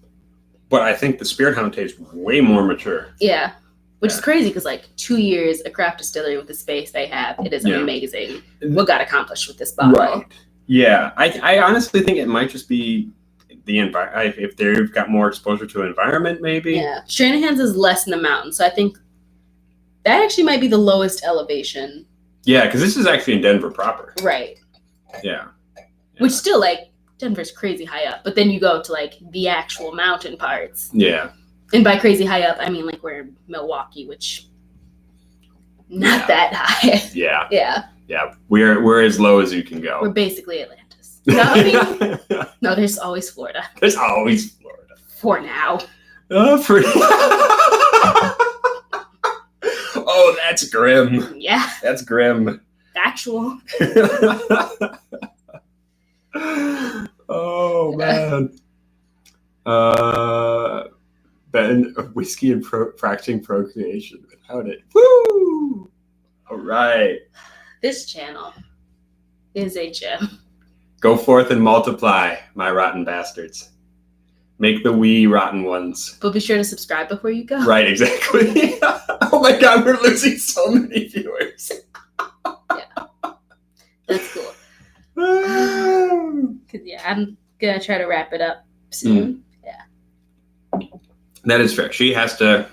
but I think the Spirit Hound tastes way more mature. Yeah. Which is crazy because, like, 2 years, a craft distillery with the space they have, it is amazing what got accomplished with this bottle. Right. Yeah. I honestly think it might just be the environment. If they've got more exposure to environment, maybe. Yeah. Stranahan's is less in the mountains, so I think that actually might be the lowest elevation. Yeah, because this is actually in Denver proper. Right. Yeah. Which still, like, Denver's crazy high up, but then you go to, like, the actual mountain parts. Yeah. And by crazy high up, I mean, like, we're in Milwaukee, which not that high. Yeah. Yeah. Yeah. We're as low as you can go. We're basically Atlantis. No, I mean, no, there's always Florida. There's always Florida. For now. Oh, that's grim. Yeah. That's grim. Factual. Oh, man. Ben, whiskey and practicing procreation without it. Woo! All right. This channel is a gem. Go forth and multiply, my rotten bastards. Make the wee rotten ones. But be sure to subscribe before you go. Right, exactly. Oh my God, we're losing so many viewers. Yeah. That's cool. Because, I'm going to try to wrap it up soon. Yeah. That is fair. She has to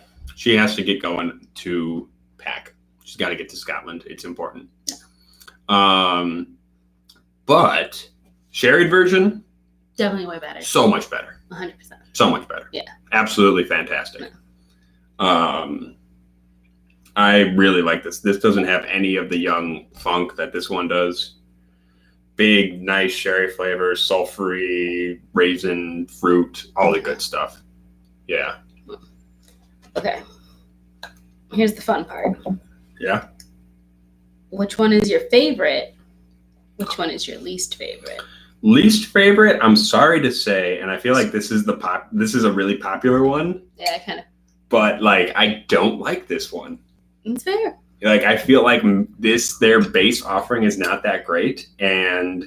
get going to pack. She's got to get to Scotland. It's important. Yeah. But sherried version, definitely way better. So much better. 100%. So much better. Yeah. Absolutely fantastic. Yeah. I really like this. This doesn't have any of the young funk that this one does. Big, nice sherry flavors, sulfury, raisin, fruit, all the good stuff. Yeah. Okay. Here's the fun part. Yeah. Which one is your favorite? Which one is your least favorite? Least favorite, I'm sorry to say, and I feel like this is a really popular one. Yeah, kind of. But like, I don't like this one. It's fair. Like, I feel like their base offering is not that great, and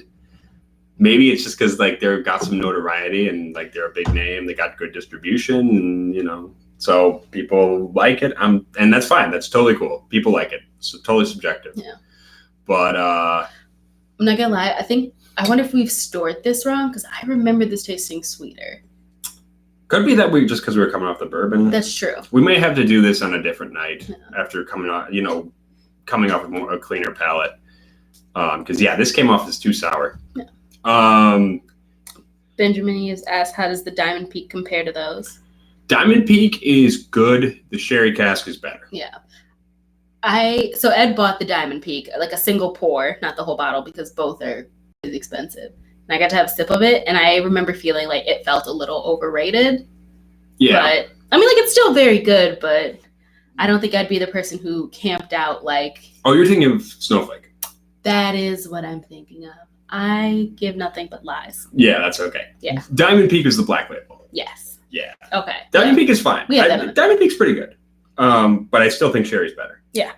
maybe it's just because like they've got some notoriety and like they're a big name, they got good distribution, and so people like it. And that's fine. That's totally cool. People like it. It's totally subjective. Yeah. But I'm not gonna lie. I wonder if we've stored this wrong because I remember this tasting sweeter. Could be that because we were coming off the bourbon. That's true. We may have to do this on a different night after coming off with a cleaner palate. Because this came off as too sour. Yeah. Benjamin has asked, how does the Diamond Peak compare to those? Diamond Peak is good. The sherry cask is better. Yeah. So Ed bought the Diamond Peak, like a single pour, not the whole bottle, because both are expensive. And I got to have a sip of it, and I remember feeling like it felt a little overrated. Yeah. But I mean, like, it's still very good, but I don't think I'd be the person who camped out like. Oh, you're thinking of Snowflake. That is what I'm thinking of. I give nothing but lies. Yeah, that's okay. Yeah. Diamond Peak is the black label. Yes. Yeah. Okay. Diamond Peak is fine. Diamond Peak's pretty good. But I still think sherry's better. Yeah.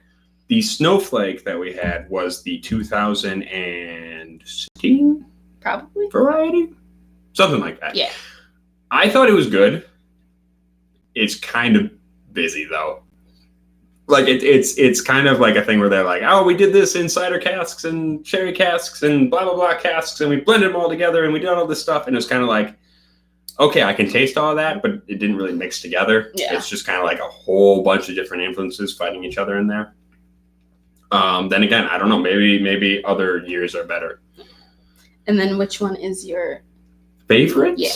The Snowflake that we had was the 2016 probably variety, something like that. Yeah. I thought it was good. It's kind of busy though. Like it's kind of like a thing where they're like, oh, we did this in cider casks and sherry casks and blah blah blah casks, and we blended them all together and we did all this stuff, and it was kind of like, okay, I can taste all of that, but it didn't really mix together. Yeah. It's just kind of like a whole bunch of different influences fighting each other in there. Then again, I don't know. Maybe other years are better. And then which one is your favorite? Yeah.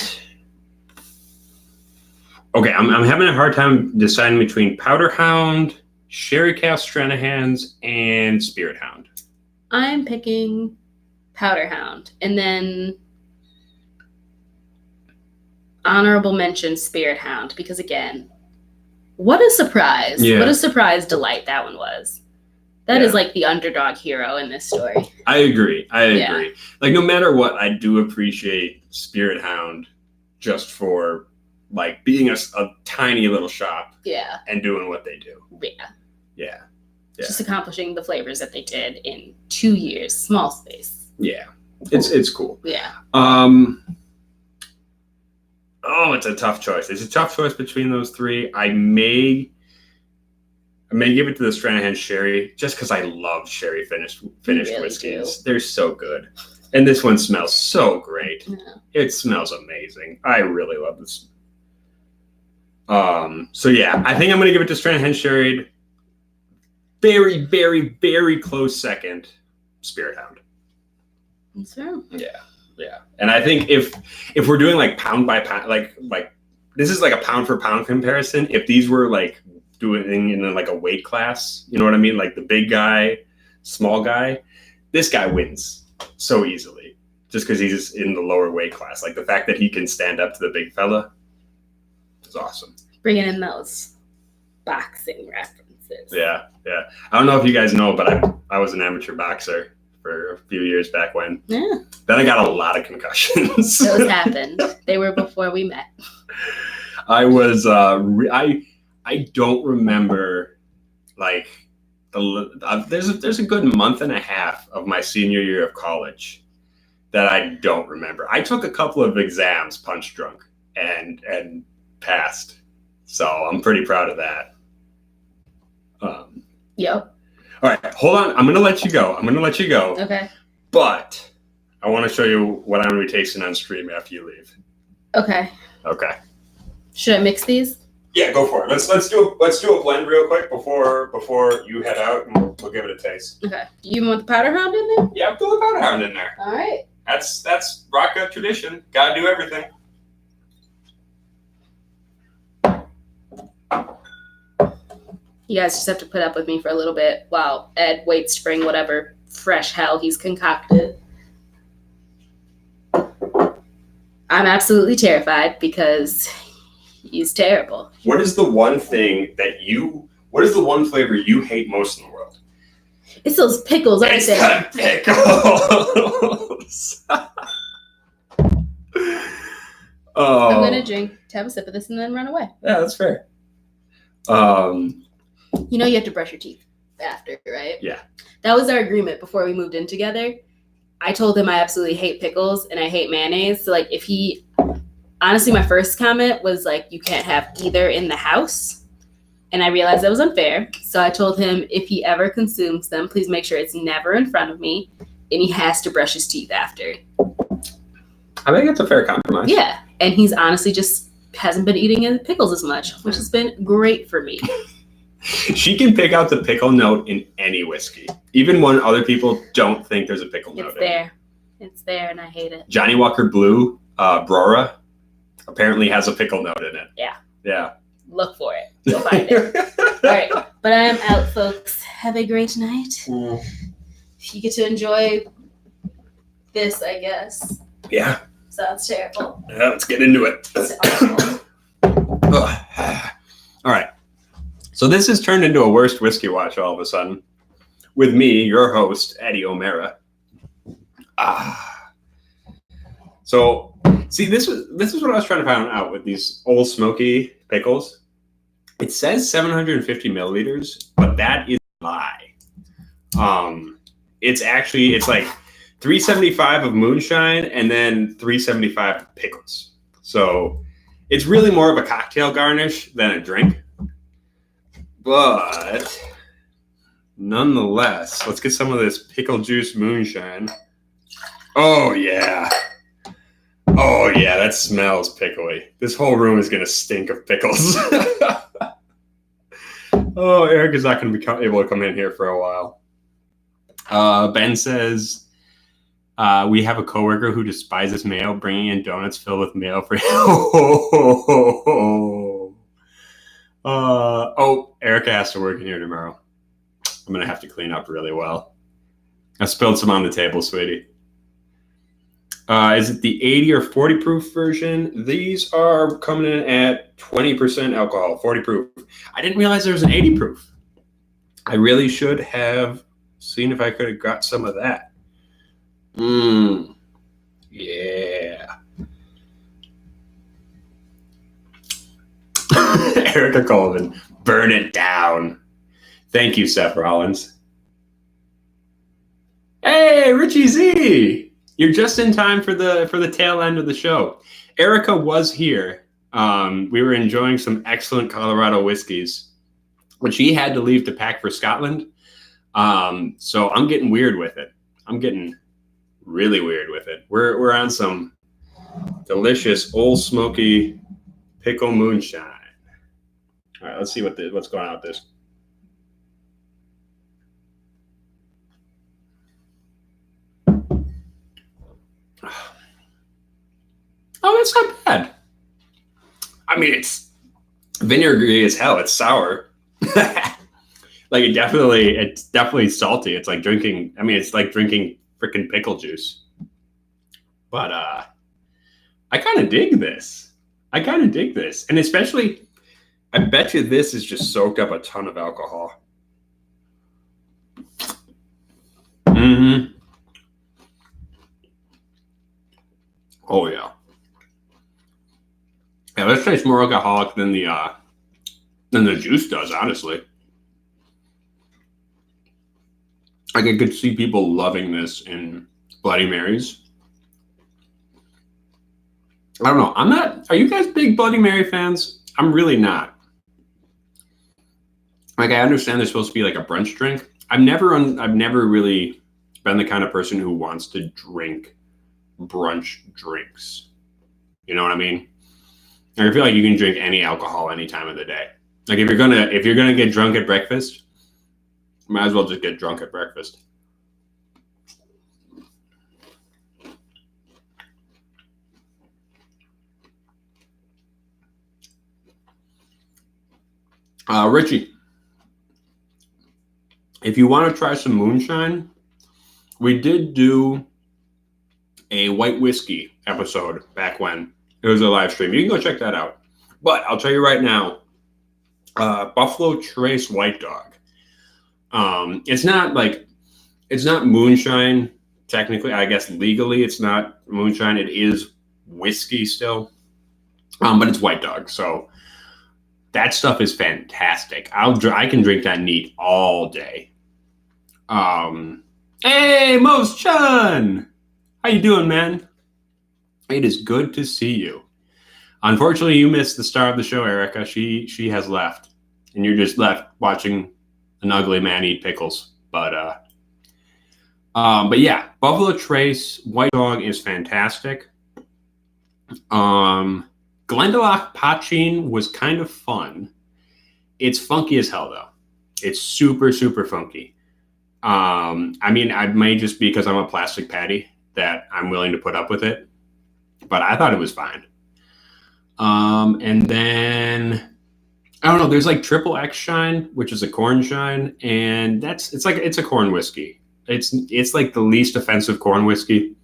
Okay, I'm having a hard time deciding between Powder Hound, Sherry Cask Stranahan's, and Spirit Hound. I'm picking Powder Hound, and then honorable mention Spirit Hound, because again, what a surprise. Yeah. What a surprise delight that one was. That is like the underdog hero in this story. I agree. Like, no matter what, I do appreciate Spirit Hound just for like being a tiny little shop. Yeah. And doing what they do. Yeah. Yeah. Just accomplishing the flavors that they did in 2 years, small space. Yeah, it's cool. Yeah. It's a tough choice. It's a tough choice between those three. I may give it to the Stranahan Sherry just because I love sherry finished really whiskeys. do. They're so good. And this one smells so great. Yeah. It smells amazing. I really love this. So yeah, I think I'm gonna give it to Stranahan Sherry. Very, very, very close second, Spirit Hound. That's fair. Yeah. And I think if we're doing like pound by pound, like this is like a pound for pound comparison. If these were like doing in like a weight class, you know what I mean? Like the big guy, small guy, this guy wins so easily just because he's in the lower weight class. Like the fact that he can stand up to the big fella is awesome. Bringing in those boxing references. Yeah. I don't know if you guys know, but I was an amateur boxer for a few years back when. Yeah. Then I got a lot of concussions. Those happened. They were before we met. I was I don't remember like there's a good month and a half of my senior year of college that I don't remember. I took a couple of exams punch drunk and passed. So I'm pretty proud of that. Yep. All right, hold on. I'm going to let you go. Okay. But I want to show you what I'm going to be tasting on stream after you leave. Okay. Okay. Should I mix these? Yeah, go for it. Let's do a blend real quick before you head out, and we'll give it a taste. Okay. Do you want the powder hound in there? Yeah, put the powder hound in there. All right. That's rock gut tradition. Gotta do everything. You guys just have to put up with me for a little bit while Ed waits to bring whatever fresh hell he's concocted. I'm absolutely terrified because he's terrible. What is the one flavor you hate most in the world? It's those pickles, aren't It's they? the pickles. Oh. I'm gonna have a sip of this and then run away. Yeah, that's fair. You know you have to brush your teeth after, right? Yeah. That was our agreement before we moved in together. I told him I absolutely hate pickles and I hate mayonnaise. So like honestly, my first comment was like, you can't have either in the house. And I realized that was unfair. So I told him if he ever consumes them, please make sure it's never in front of me. And he has to brush his teeth after. I think it's a fair compromise. Yeah. And he's honestly just hasn't been eating pickles as much, which has been great for me. She can pick out the pickle note in any whiskey, even when other people don't think there's a pickle note. It's there, and I hate it. Johnny Walker Blue, Brora, apparently has a pickle note in it. Yeah. Look for it. You'll find it. All right, but I am out, folks. Have a great night. You get to enjoy this, I guess. Yeah. Sounds terrible. Yeah, let's get into it. All right. So this has turned into a worst whiskey watch all of a sudden with me, your host, Eddie O'Mara. So see, this is what I was trying to find out with these Old Smoky pickles. It says 750 milliliters, but that is a lie. It's like 375 of moonshine and then 375 of pickles. So it's really more of a cocktail garnish than a drink. But nonetheless, let's get some of this pickle juice moonshine. Oh yeah, that smells pickly. This whole room is gonna stink of pickles. Oh, Eric is not gonna be able to come in here for a while. Ben says we have a coworker who despises mayo, bringing in donuts filled with mayo for Erica has to work in here tomorrow. I'm going to have to clean up really well. I spilled some on the table, sweetie. Is it the 80 or 40 proof version? These are coming in at 20% alcohol, 40 proof. I didn't realize there was an 80 proof. I really should have seen if I could have got some of that. Yeah. Erica Colvin, burn it down. Thank you, Seth Rollins. Hey, Richie Z! You're just in time for the tail end of the show. Erica was here. We were enjoying some excellent Colorado whiskeys, but she had to leave to pack for Scotland. So I'm getting weird with it. I'm getting really weird with it. We're on some delicious Old Smoky pickle moonshine. All right, let's see what's going on with this. Oh, it's not bad. I mean, it's vinegary as hell. It's sour. Like it's definitely salty. It's like drinking. I mean, it's like drinking freaking pickle juice. But I kind of dig this. And especially, I bet you this is just soaked up a ton of alcohol. Mm-hmm. Oh yeah. Yeah, this tastes more alcoholic than the juice does, honestly. Like I could see people loving this in Bloody Marys. I don't know. I'm not. Are you guys big Bloody Mary fans? I'm really not. Like I understand they're supposed to be like a brunch drink. I've never really been the kind of person who wants to drink brunch drinks. You know what I mean? I feel like you can drink any alcohol any time of the day. Like if you're gonna get drunk at breakfast, might as well just get drunk at breakfast. Richie, if you want to try some moonshine, we did do a white whiskey episode back when it was a live stream. You can go check that out. But I'll tell you right now, Buffalo Trace White Dog. It's not moonshine technically. I guess legally it's not moonshine. It is whiskey still, but it's White Dog. So that stuff is fantastic. I can drink that neat all day. Hey, Most Chun! How you doing, man? It is good to see you. Unfortunately, you missed the star of the show, Erica. She has left, and you're just left watching an ugly man eat pickles. But yeah, Buffalo Trace White Dog is fantastic. Glendalough Poaching was kind of fun. It's funky as hell, though. It's super, super funky. I mean, I may just be because I'm a plastic patty that I'm willing to put up with it, but I thought it was fine. And then I don't know. There's like Triple X Shine, which is a corn shine, and it's a corn whiskey. It's like the least offensive corn whiskey,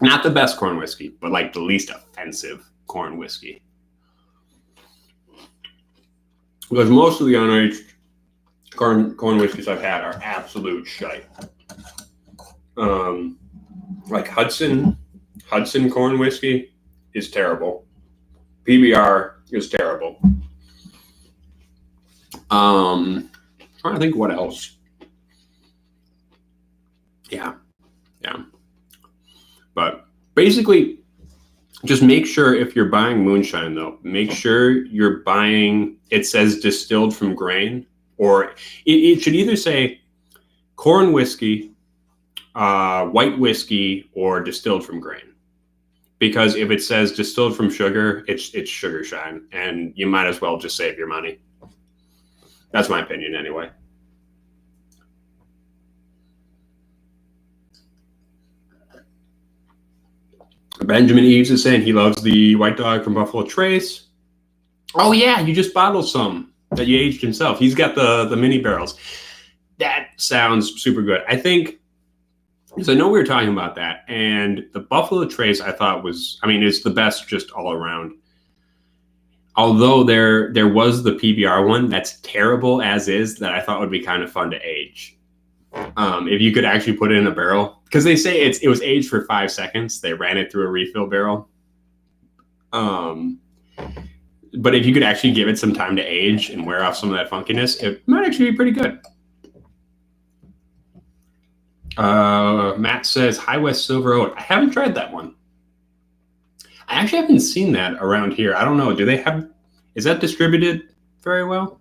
not the best corn whiskey, but like the least offensive corn whiskey. Because most of the unaged corn whiskeys I've had are absolute shite. Like Hudson corn whiskey is terrible. PBR is terrible. Trying to think what else. Yeah. But basically, just make sure if you're buying moonshine, though, make sure you're buying, it says distilled from grain, or it should either say corn whiskey, white whiskey, or distilled from grain. Because if it says distilled from sugar, it's sugar shine, and you might as well just save your money. That's my opinion anyway. Benjamin Eves is saying he loves the White Dog from Buffalo Trace. Oh yeah, you just bottled some that you aged himself. He's got the mini barrels. That sounds super good. I think, because I know we were talking about that, and the Buffalo Trace I thought it's the best just all around. Although there was the PBR one that's terrible as is that I thought would be kind of fun to age. If you could actually put it in a barrel, because they say it was aged for 5 seconds. They ran it through a refill barrel. But if you could actually give it some time to age and wear off some of that funkiness, it might actually be pretty good. Matt says High West Silver Oat. I haven't tried that one. I actually haven't seen that around here. I don't know. Do they have? Is that distributed very well?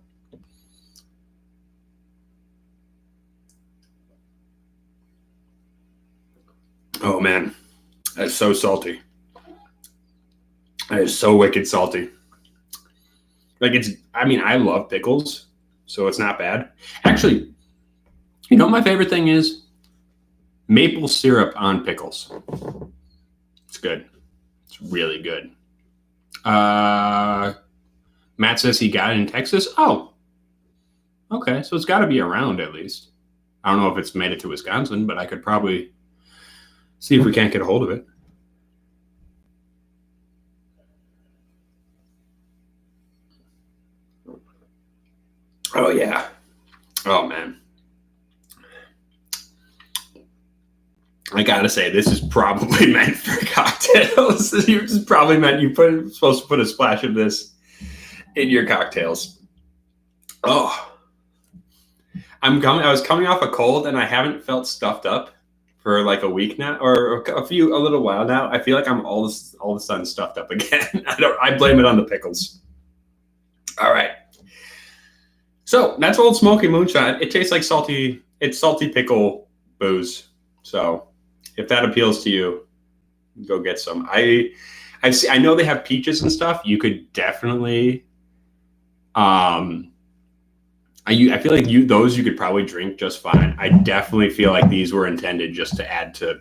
Oh man, that's so salty. That is so wicked salty. Like I mean, I love pickles, so it's not bad. Actually, you know what my favorite thing is? Maple syrup on pickles. It's good. It's really good. Matt says he got it in Texas. Oh, okay. So it's got to be around at least. I don't know if it's made it to Wisconsin, but I could probably see if we can't get a hold of it. Oh, yeah. Oh, man. I gotta say, this is probably meant for cocktails. This is probably meant supposed to put a splash of this in your cocktails. Oh, I was coming off a cold, and I haven't felt stuffed up for like a week now, or a little while now. I feel like I'm all of a sudden stuffed up again. I blame it on the pickles. All right. So that's Old Smoky Moonshine. It tastes like salty. It's salty pickle booze. So if that appeals to you, go get some. I know they have peaches and stuff. You could definitely. I feel like those you could probably drink just fine. I definitely feel like these were intended just to add to,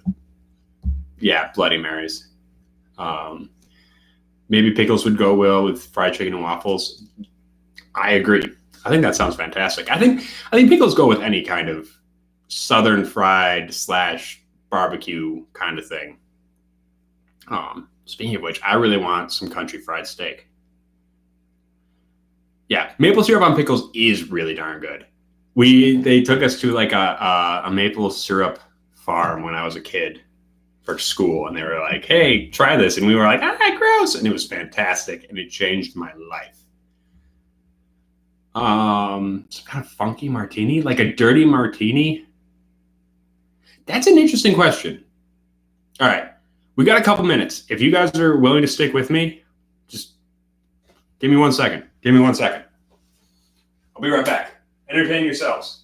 Bloody Marys. Maybe pickles would go well with fried chicken and waffles. I agree. I think that sounds fantastic. I think pickles go with any kind of southern fried / barbecue kind of thing. Speaking of which, I really want some country fried steak. Yeah, maple syrup on pickles is really darn good. They took us to like a maple syrup farm when I was a kid for school, and they were like, "Hey, try this," and we were like, gross, and it was fantastic, and it changed my life. Some kind of funky martini, like a dirty martini. That's an interesting question. All right, we got a couple minutes. If you guys are willing to stick with me, just give me 1 second. I'll be right back. Entertain yourselves.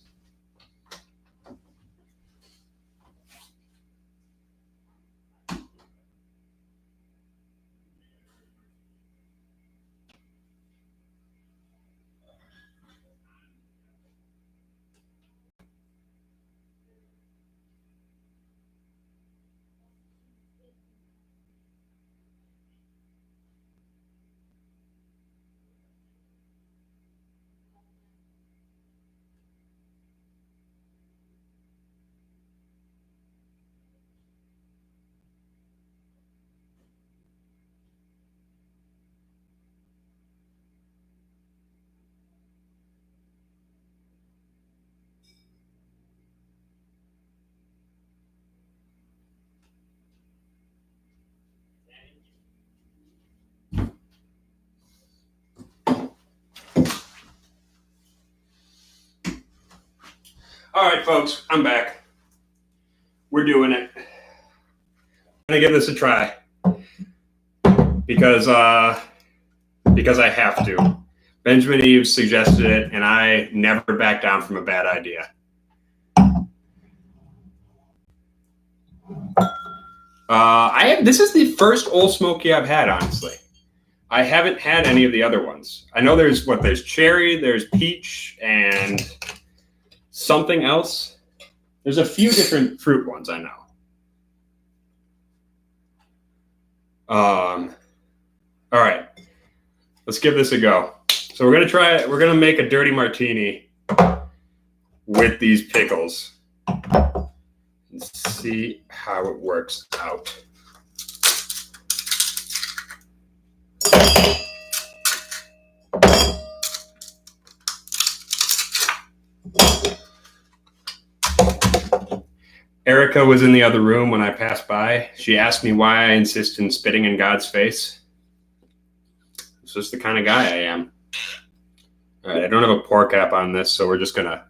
All right, folks, I'm back. We're doing it. I'm gonna give this a try because I have to. Benjamin Eves suggested it, and I never back down from a bad idea. This is the first Old Smoky I've had, honestly. I haven't had any of the other ones. I know there's cherry, there's peach, and something else. There's a few different fruit ones I know. All right, let's give this a go. So we're gonna try it. We're gonna make a dirty martini with these pickles and see how it works out. Erica was in the other room when I passed by. She asked me why I insist in spitting in God's face. It's just the kind of guy I am. All right, I don't have a pour cap on this, so we're just going to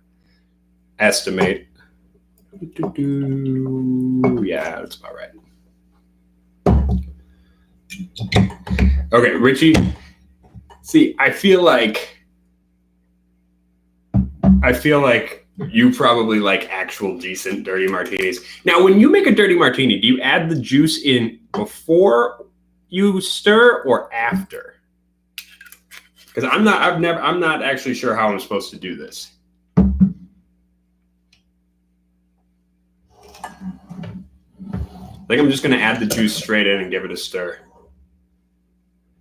estimate. Yeah, that's about right. Okay, Richie. See, I feel like you probably like actual decent dirty martinis. Now, when you make a dirty martini, do you add the juice in before you stir or after? Because I'm not actually sure how I'm supposed to do this. I think I'm just going to add the juice straight in and give it a stir.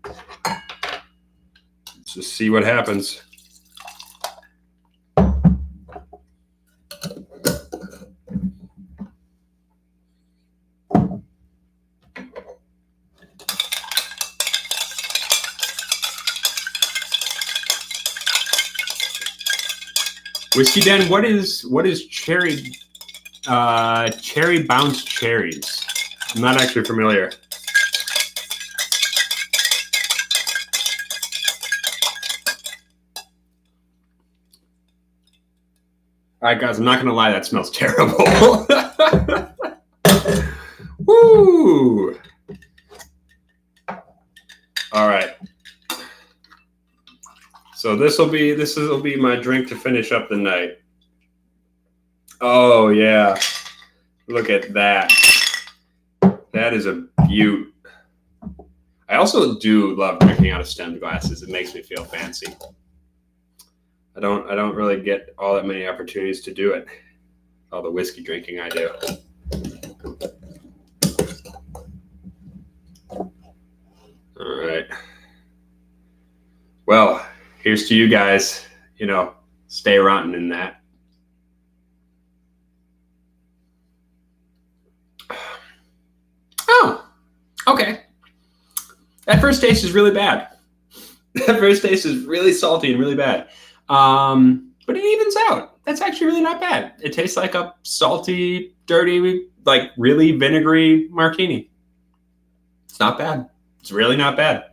Let's just see what happens. Whiskey Den, what is cherry bounce cherries? I'm not actually familiar. All right, guys, I'm not gonna lie, that smells terrible. Woo! All right. So this will be my drink to finish up the night. Oh yeah, look at that. That is a beaut. I also do love drinking out of stemmed glasses. It makes me feel fancy. I don't really get all that many opportunities to do it. All the whiskey drinking I do. All right. Well, here's to you guys. Stay rotten in that. Oh, okay. That first taste is really bad. That first taste is really salty and really bad. But it evens out. That's actually really not bad. It tastes like a salty, dirty, like really vinegary martini. It's not bad. It's really not bad.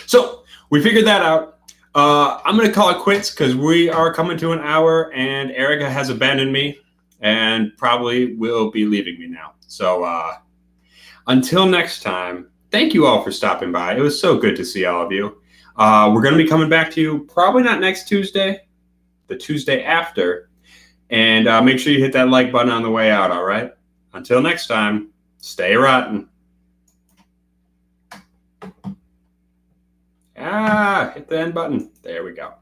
So we figured that out. I'm going to call it quits because we are coming to an hour and Erica has abandoned me and probably will be leaving me now. So until next time, thank you all for stopping by. It was so good to see all of you. We're going to be coming back to you probably not next Tuesday, the Tuesday after. And make sure you hit that like button on the way out, all right? Until next time, stay rotten. Hit the end button. There we go.